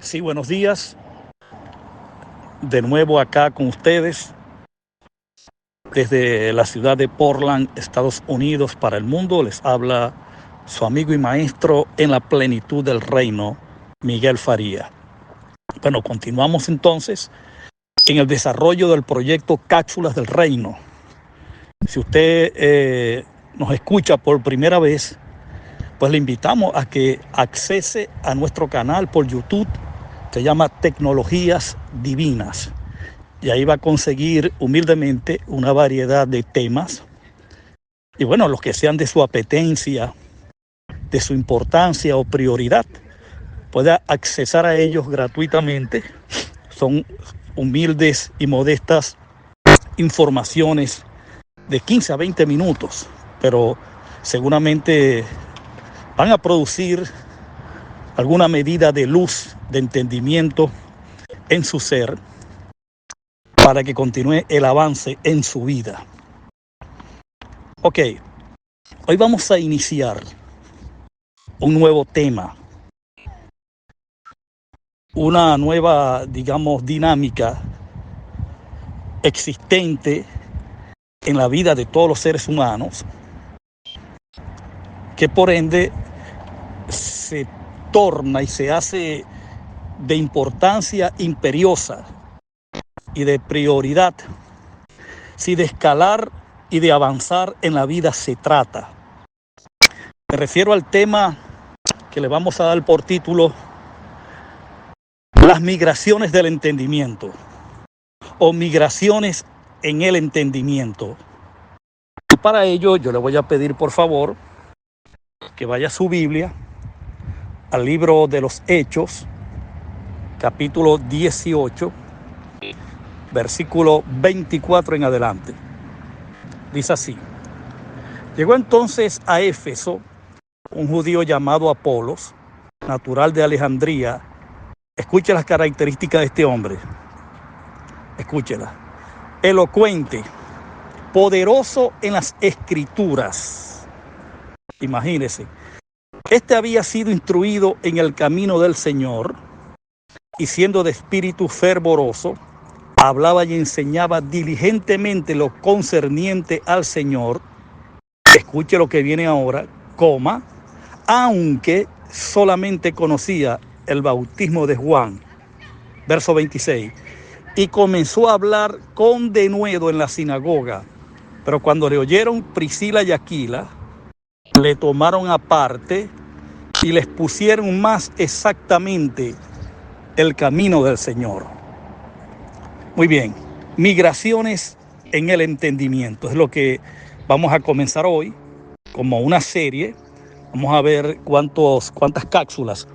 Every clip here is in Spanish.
Sí, buenos días. De nuevo acá con ustedes desde la ciudad de Portland, Estados Unidos, para el mundo. Les habla su amigo y maestro en la plenitud del reino, Miguel Faría. Bueno, continuamos entonces en el desarrollo del proyecto Cápsulas del Reino. Si usted nos escucha por primera vez, pues le invitamos a que accese a nuestro canal por YouTube, se llama Tecnologías Divinas. Y ahí va a conseguir humildemente una variedad de temas. Y bueno, los que sean de su apetencia, de su importancia o prioridad, pueda accesar a ellos gratuitamente. Son humildes y modestas informaciones de 15 a 20 minutos, pero seguramente van a producir alguna medida de luz, de entendimiento en su ser, para que continúe el avance en su vida. Ok, hoy vamos a iniciar un nuevo tema, una nueva, digamos, dinámica existente en la vida de todos los seres humanos, que por ende se torna y se hace de importancia imperiosa y de prioridad si de escalar y de avanzar en la vida se trata. Me refiero al tema que le vamos a dar por título las migraciones del entendimiento o migraciones en el entendimiento. Y para ello yo le voy a pedir por favor que vaya a su Biblia al libro de los Hechos, capítulo 18, versículo 24 en adelante. Dice así: llegó entonces a Éfeso un judío llamado Apolos, natural de Alejandría. Escuche las características de este hombre. Escúchela. Elocuente, poderoso en las escrituras. Imagínese. Este había sido instruido en el camino del Señor y siendo de espíritu fervoroso, hablaba y enseñaba diligentemente lo concerniente al Señor. Escuche lo que viene ahora, coma, aunque solamente conocía el bautismo de Juan. Verso 26. Y comenzó a hablar con denuedo en la sinagoga. Pero cuando le oyeron Priscila y Aquila, le tomaron aparte y les pusieron más exactamente el camino del Señor. Muy bien, migraciones en el entendimiento es lo que vamos a comenzar hoy como una serie. Vamos a ver cuántas cápsulas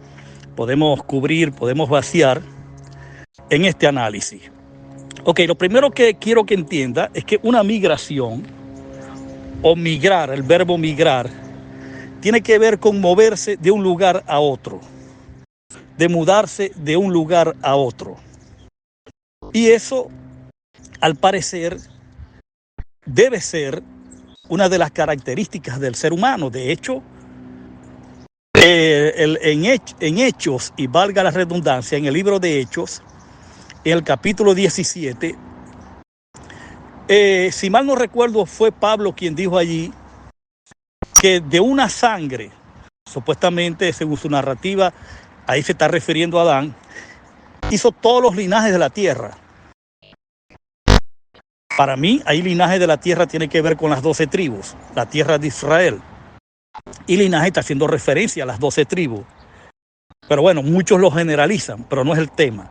podemos cubrir, podemos vaciar en este análisis. Ok, lo primero que quiero que entienda es que una migración o migrar, el verbo migrar, tiene que ver con moverse de un lugar a otro, de mudarse de un lugar a otro. Y eso, al parecer, debe ser una de las características del ser humano. De hecho, en Hechos, y valga la redundancia, en el libro de Hechos, en el capítulo 17, si mal no recuerdo, fue Pablo quien dijo allí que de una sangre, supuestamente según su narrativa, ahí se está refiriendo a Adán, hizo todos los linajes de la tierra. Para mí, ahí linaje de la tierra tiene que ver con las 12 tribus, la tierra de Israel. Y linaje está haciendo referencia a las 12 tribus. Pero bueno, muchos lo generalizan, pero no es el tema.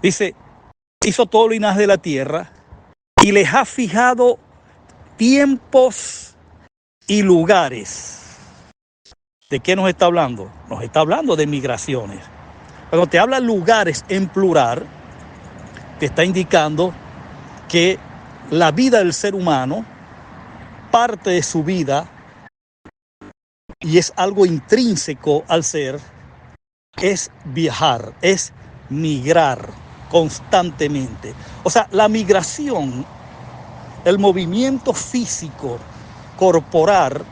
Dice, hizo todo el linaje de la tierra y les ha fijado tiempos y lugares. ¿De qué nos está hablando? Nos está hablando de migraciones. Cuando te habla lugares en plural, te está indicando que la vida del ser humano, parte de su vida, y es algo intrínseco al ser, es viajar, es migrar constantemente. O sea, la migración, el movimiento físico, corporal,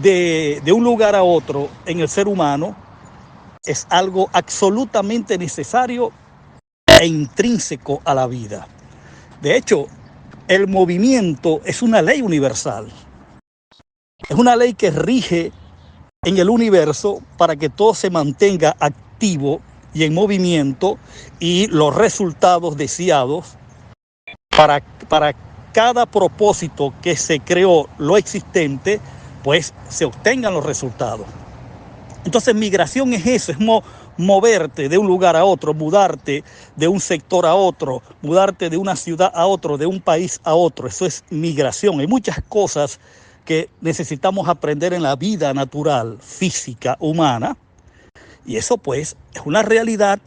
de un lugar a otro en el ser humano, es algo absolutamente necesario e intrínseco a la vida. De hecho, el movimiento es una ley universal. Es una ley que rige en el universo para que todo se mantenga activo y en movimiento, y los resultados deseados para cada propósito que se creó lo existente, pues se obtengan los resultados. Entonces migración es eso, es moverte de un lugar a otro, mudarte de un sector a otro, mudarte de una ciudad a otro, de un país a otro. Eso es migración. Hay muchas cosas que necesitamos aprender en la vida natural, física, humana, y eso pues es una realidad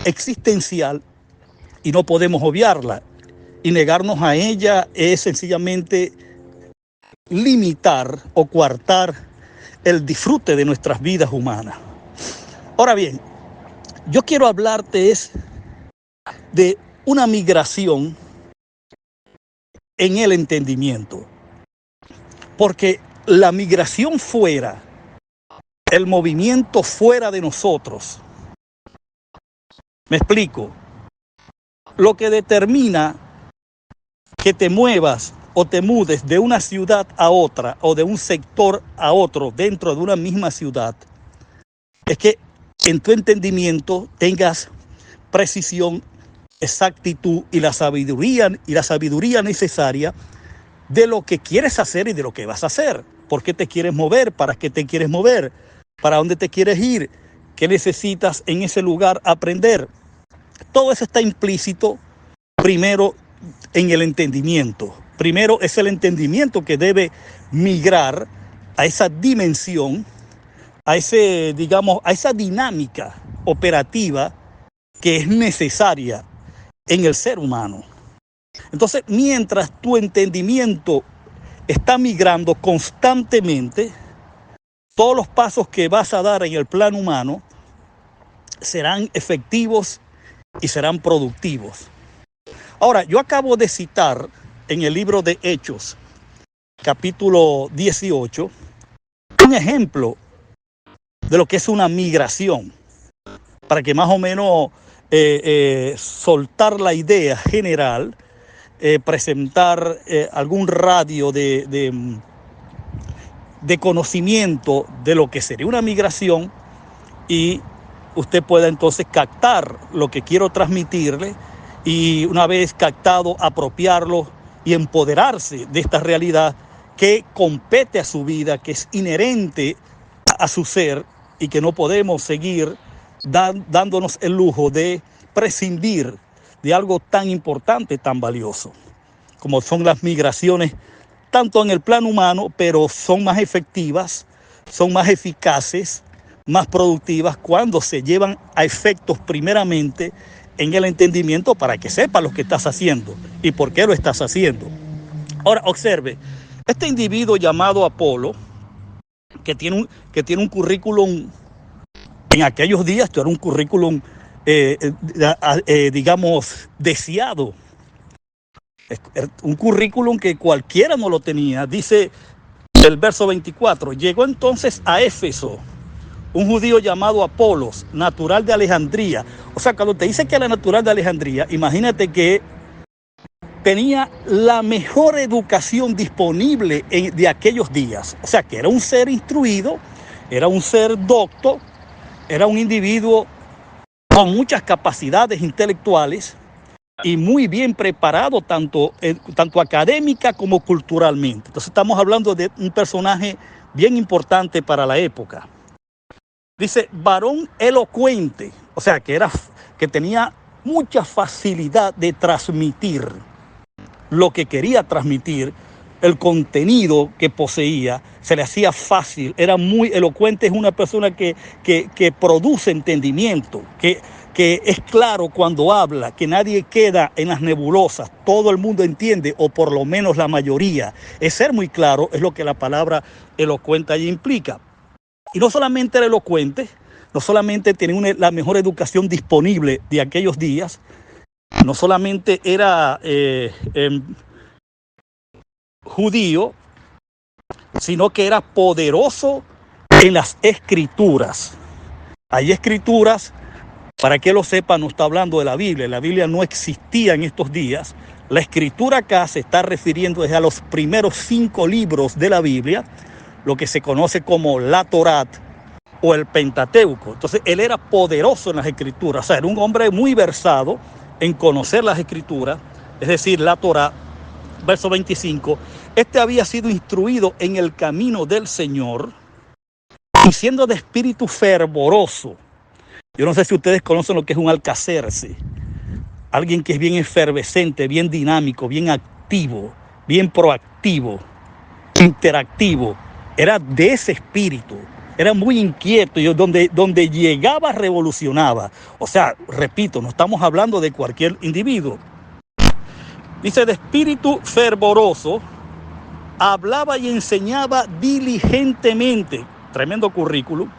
existencial y no podemos obviarla. Y negarnos a ella es sencillamente limitar o coartar el disfrute de nuestras vidas humanas. Ahora bien, yo quiero hablarte de una migración en el entendimiento, porque la migración fuera, el movimiento fuera de nosotros, me explico, lo que determina que te muevas o te mudes de una ciudad a otra o de un sector a otro dentro de una misma ciudad, es que en tu entendimiento tengas precisión, exactitud y la sabiduría necesaria de lo que quieres hacer y de lo que vas a hacer. ¿Por qué te quieres mover? ¿Para qué te quieres mover? ¿Para dónde te quieres ir? ¿Qué necesitas en ese lugar aprender? Todo eso está implícito primero en el entendimiento. Primero es el entendimiento que debe migrar a esa dimensión, a esa dinámica operativa que es necesaria en el ser humano. Entonces, mientras tu entendimiento está migrando constantemente, todos los pasos que vas a dar en el plano humano serán efectivos y serán productivos. Ahora, yo acabo de citar en el libro de Hechos, capítulo 18, un ejemplo de lo que es una migración, para que más o menos soltar la idea general, presentar algún radio de conocimiento de lo que sería una migración, y usted pueda entonces captar lo que quiero transmitirle, y una vez captado, apropiarlo y empoderarse de esta realidad que compete a su vida, que es inherente a su ser, y que no podemos seguir dándonos el lujo de prescindir de algo tan importante, tan valioso, como son las migraciones, tanto en el plano humano, pero son más efectivas, son más eficaces, más productivas cuando se llevan a efectos primeramente en el entendimiento, para que sepas lo que estás haciendo y por qué lo estás haciendo. Ahora, observe, este individuo llamado Apolo, que tiene un currículum, en aquellos días, esto era un currículum, digamos, deseado, un currículum que cualquiera no lo tenía. Dice el verso 24, llegó entonces a Éfeso un judío llamado Apolos, natural de Alejandría. O sea, cuando te dice que era natural de Alejandría, imagínate que tenía la mejor educación disponible de aquellos días. O sea, que era un ser instruido, era un ser docto, era un individuo con muchas capacidades intelectuales y muy bien preparado tanto académica como culturalmente. Entonces estamos hablando de un personaje bien importante para la época. Dice, varón elocuente, o sea, que tenía mucha facilidad de transmitir lo que quería transmitir, el contenido que poseía, se le hacía fácil, era muy elocuente, es una persona que produce entendimiento, que es claro cuando habla, que nadie queda en las nebulosas, todo el mundo entiende, o por lo menos la mayoría. Es ser muy claro, es lo que la palabra elocuente allí implica. Y no solamente era elocuente, no solamente tenía la mejor educación disponible de aquellos días, no solamente era judío, sino que era poderoso en las escrituras. Hay escrituras, para que lo sepa, no está hablando de la Biblia no existía en estos días. La escritura acá se está refiriendo desde a los primeros 5 libros de la Biblia, lo que se conoce como la Torá o el Pentateuco. Entonces él era poderoso en las escrituras, o sea, era un hombre muy versado en conocer las escrituras, es decir, la Torá. Verso 25, este había sido instruido en el camino del Señor y siendo de espíritu fervoroso. Yo no sé si ustedes conocen lo que es un alcacerse. Alguien que es bien efervescente, bien dinámico, bien activo, bien proactivo, interactivo. Era de ese espíritu. Era muy inquieto y donde llegaba revolucionaba. O sea, repito, no estamos hablando de cualquier individuo. Dice, de espíritu fervoroso, hablaba y enseñaba diligentemente, tremendo currículum,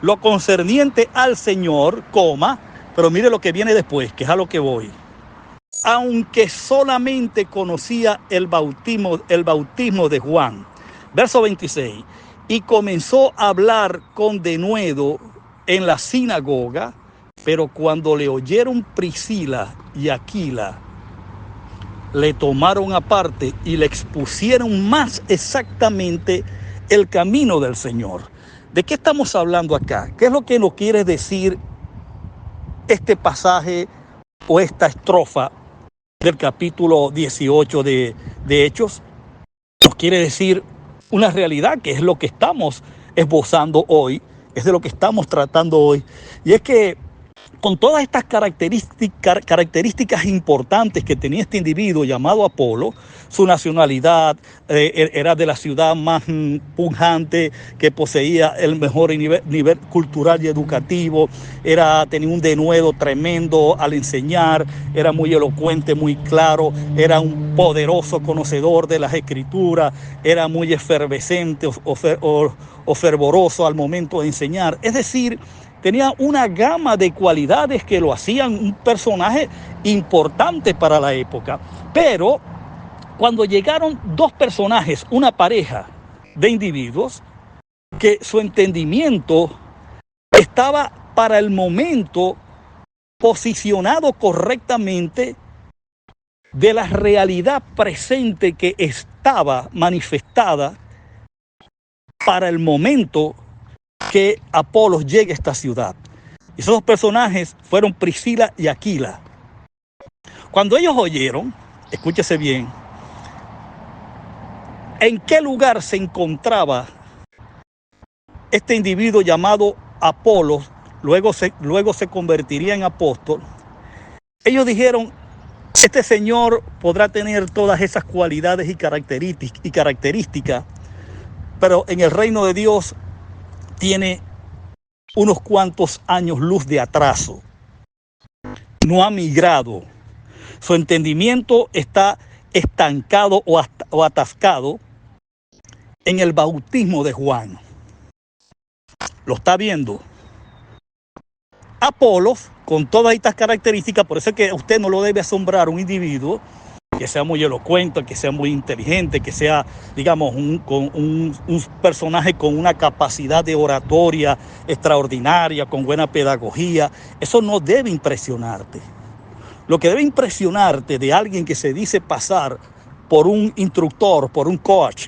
lo concerniente al Señor, pero mire lo que viene después, que es a lo que voy. Aunque solamente conocía el bautismo de Juan. Verso 26, y comenzó a hablar con denuedo en la sinagoga, pero cuando le oyeron Priscila y Aquila, le tomaron aparte y le expusieron más exactamente el camino del Señor. ¿De qué estamos hablando acá? ¿Qué es lo que nos quiere decir este pasaje o esta estrofa del capítulo 18 de Hechos? Nos quiere decir una realidad que es lo que estamos esbozando hoy, es de lo que estamos tratando hoy, y es que con todas estas características importantes que tenía este individuo llamado Apolo, su nacionalidad, era de la ciudad más pujante, que poseía el mejor nivel cultural y educativo, tenía un denuedo tremendo al enseñar, era muy elocuente, muy claro, era un poderoso conocedor de las escrituras, era muy efervescente o fervoroso al momento de enseñar. Es decir, tenía una gama de cualidades que lo hacían un personaje importante para la época. Pero cuando llegaron 2 personajes, una pareja de individuos, que su entendimiento estaba para el momento posicionado correctamente de la realidad presente que estaba manifestada para el momento que Apolos llegue a esta ciudad. Y esos 2 personajes fueron Priscila y Aquila. Cuando ellos oyeron, escúchese bien, en qué lugar se encontraba este individuo llamado Apolos, luego se convertiría en apóstol, ellos dijeron, este señor podrá tener todas esas cualidades y características, pero en el reino de Dios tiene unos cuantos años luz de atraso. No ha migrado. Su entendimiento está estancado o atascado en el bautismo de Juan. Lo está viendo. Apolos, con todas estas características, por eso es que a usted no lo debe asombrar un individuo que sea muy elocuente, que sea muy inteligente, que sea, digamos, un personaje con una capacidad de oratoria extraordinaria, con buena pedagogía. Eso no debe impresionarte. Lo que debe impresionarte de alguien que se dice pasar por un instructor, por un coach,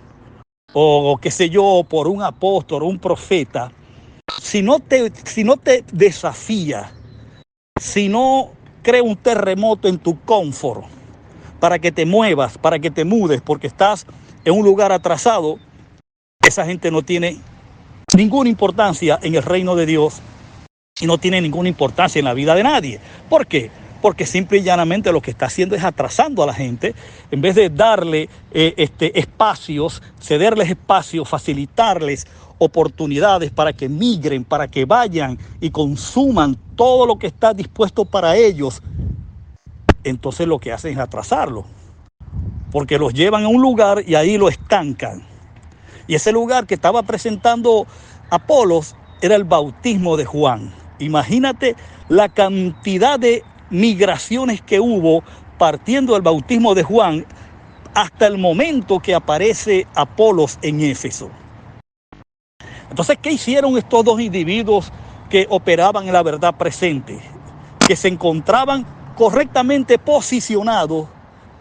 o qué sé yo, por un apóstol, un profeta, si no te desafía, si no crea un terremoto en tu confort, para que te muevas, para que te mudes, porque estás en un lugar atrasado, esa gente no tiene ninguna importancia en el reino de Dios y no tiene ninguna importancia en la vida de nadie. ¿Por qué? Porque simple y llanamente lo que está haciendo es atrasando a la gente, en vez de darle espacios, cederles espacios, facilitarles oportunidades para que migren, para que vayan y consuman todo lo que está dispuesto para ellos. Entonces lo que hacen es atrasarlo, porque los llevan a un lugar y ahí lo estancan. Y ese lugar que estaba presentando Apolos era el bautismo de Juan. Imagínate la cantidad de migraciones que hubo partiendo del bautismo de Juan hasta el momento que aparece Apolos en Éfeso. Entonces, ¿qué hicieron estos 2 individuos que operaban en la verdad presente, que se encontraban correctamente posicionados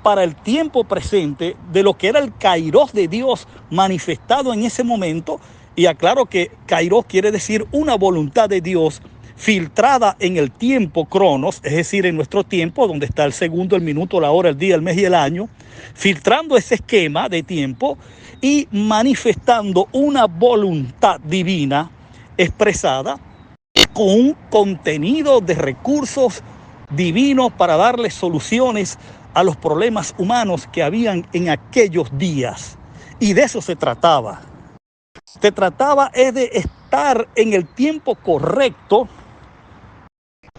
para el tiempo presente de lo que era el kairos de Dios manifestado en ese momento. Y aclaro que kairos quiere decir una voluntad de Dios filtrada en el tiempo cronos, es decir, en nuestro tiempo, donde está el segundo, el minuto, la hora, el día, el mes y el año, filtrando ese esquema de tiempo y manifestando una voluntad divina expresada con un contenido de recursos divinos para darle soluciones a los problemas humanos que habían en aquellos días. Y de eso se trataba. Se trataba de estar en el tiempo correcto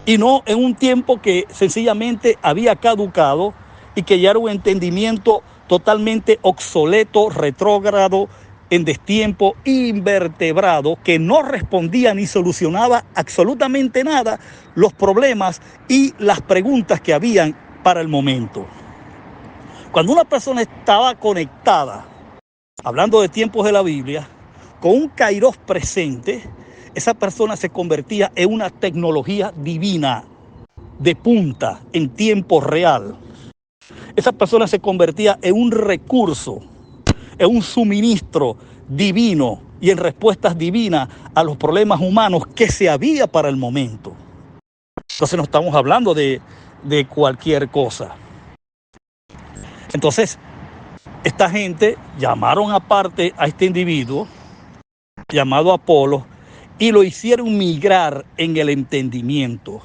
y no en un tiempo que sencillamente había caducado y que ya era un entendimiento totalmente obsoleto, retrógrado, en destiempo, invertebrado, que no respondía ni solucionaba absolutamente nada los problemas y las preguntas que habían para el momento. Cuando una persona estaba conectada, hablando de tiempos de la Biblia, con un kairos presente, esa persona se convertía en una tecnología divina de punta en tiempo real. Esa persona se convertía en un recurso, en un suministro divino y en respuestas divinas a los problemas humanos que se había para el momento. Entonces no estamos hablando de cualquier cosa. Entonces, esta gente llamaron aparte a este individuo llamado Apolo y lo hicieron migrar en el entendimiento.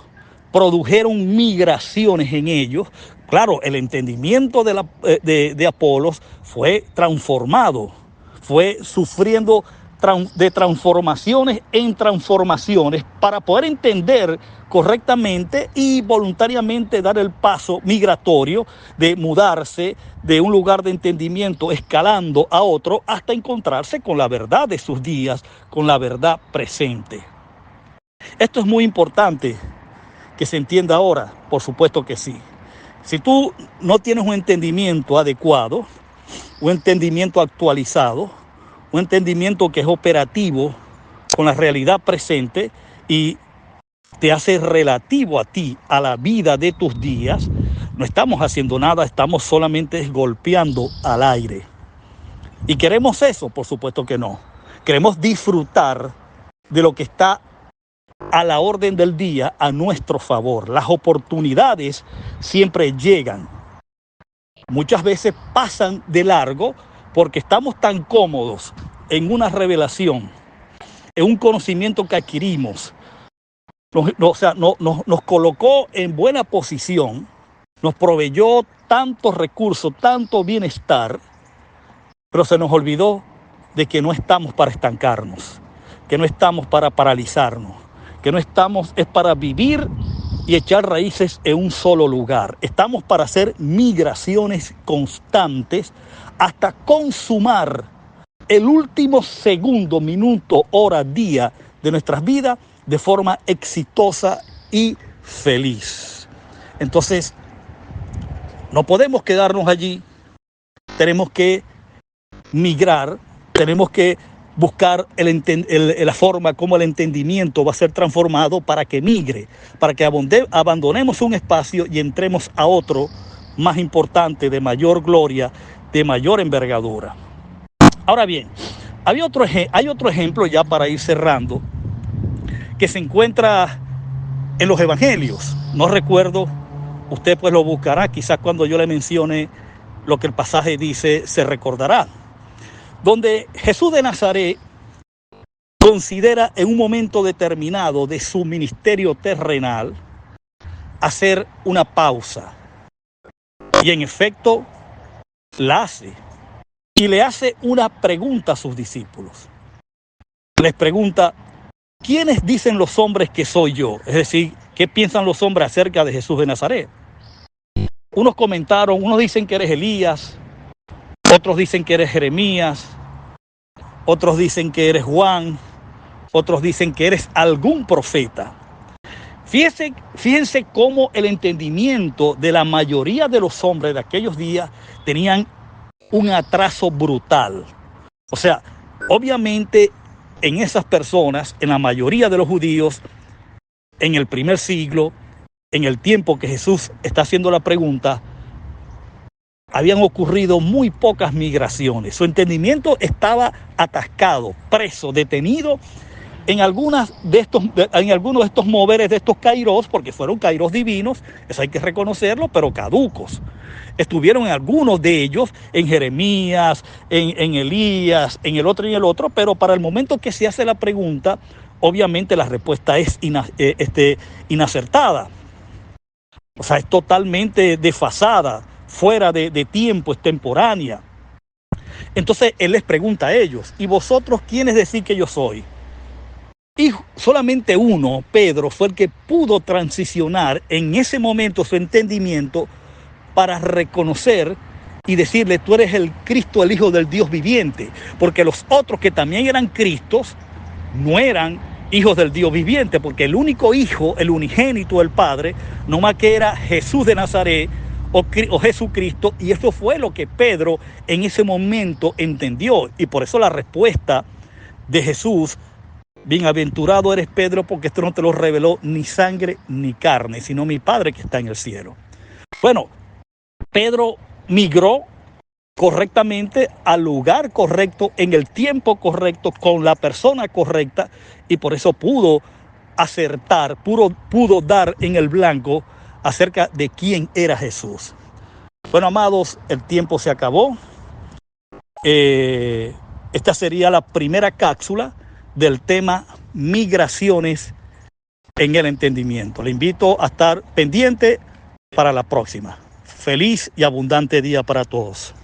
Produjeron migraciones en ellos. Claro, el entendimiento de Apolos fue transformado, fue sufriendo de transformaciones en transformaciones para poder entender correctamente y voluntariamente dar el paso migratorio de mudarse de un lugar de entendimiento escalando a otro hasta encontrarse con la verdad de sus días, con la verdad presente. Esto es muy importante que se entienda ahora, por supuesto que sí. Si tú no tienes un entendimiento adecuado, un entendimiento actualizado, un entendimiento que es operativo con la realidad presente y te hace relativo a ti, a la vida de tus días, no estamos haciendo nada, estamos solamente golpeando al aire. ¿Y queremos eso? Por supuesto que no. Queremos disfrutar de lo que está a la orden del día a nuestro favor. Las oportunidades siempre llegan. Muchas veces pasan de largo porque estamos tan cómodos en una revelación, en un conocimiento que adquirimos. Nos colocó en buena posición, nos proveyó tantos recursos, tanto bienestar, pero se nos olvidó de que no estamos para estancarnos, que no estamos para paralizarnos, que no estamos es para vivir y echar raíces en un solo lugar. Estamos para hacer migraciones constantes hasta consumar el último segundo, minuto, hora, día de nuestras vidas de forma exitosa y feliz. Entonces, no podemos quedarnos allí, tenemos que migrar, tenemos que buscar la forma como el entendimiento va a ser transformado para que migre, para que abandonemos un espacio y entremos a otro más importante, de mayor gloria, de mayor envergadura. Ahora bien, hay otro ejemplo ya para ir cerrando, que se encuentra en los evangelios. No recuerdo, usted pues lo buscará, quizás cuando yo le mencione lo que el pasaje dice, se recordará. Donde Jesús de Nazaret considera en un momento determinado de su ministerio terrenal hacer una pausa. Y en efecto la hace. Y le hace una pregunta a sus discípulos. Les pregunta, ¿quiénes dicen los hombres que soy yo? Es decir, ¿qué piensan los hombres acerca de Jesús de Nazaret? Unos comentaron, unos dicen que eres Elías, otros dicen que eres Jeremías, otros dicen que eres Juan, otros dicen que eres algún profeta. Fíjense cómo el entendimiento de la mayoría de los hombres de aquellos días tenían un atraso brutal. O sea, obviamente en esas personas, en la mayoría de los judíos, en el primer siglo, en el tiempo que Jesús está haciendo la pregunta, habían ocurrido muy pocas migraciones. Su entendimiento estaba atascado, preso, detenido en algunos de estos moveres de estos kairos, porque fueron kairos divinos, eso hay que reconocerlo, pero caducos. Estuvieron en algunos de ellos, en Jeremías, en Elías, en el otro y en el otro, pero para el momento que se hace la pregunta, obviamente la respuesta es inacertada. O sea, es totalmente desfasada, fuera de tiempo, extemporánea. Entonces él les pregunta a ellos, ¿y vosotros quiénes decís que yo soy? Y solamente uno, Pedro, fue el que pudo transicionar en ese momento su entendimiento para reconocer y decirle, tú eres el Cristo, el Hijo del Dios viviente. Porque los otros que también eran Cristos, no eran hijos del Dios viviente, porque el único hijo, el unigénito del Padre, no más que era Jesús de Nazaret o Jesucristo, y eso fue lo que Pedro en ese momento entendió. Y por eso la respuesta de Jesús: bienaventurado eres Pedro, porque esto no te lo reveló ni sangre ni carne, sino mi Padre que está en el cielo. Bueno, Pedro migró correctamente al lugar correcto, en el tiempo correcto, con la persona correcta, y por eso pudo acertar, pudo dar en el blanco acerca de quién era Jesús. Bueno, amados, el tiempo se acabó. Esta sería la primera cápsula del tema migraciones en el entendimiento. Le invito a estar pendiente para la próxima. Feliz y abundante día para todos.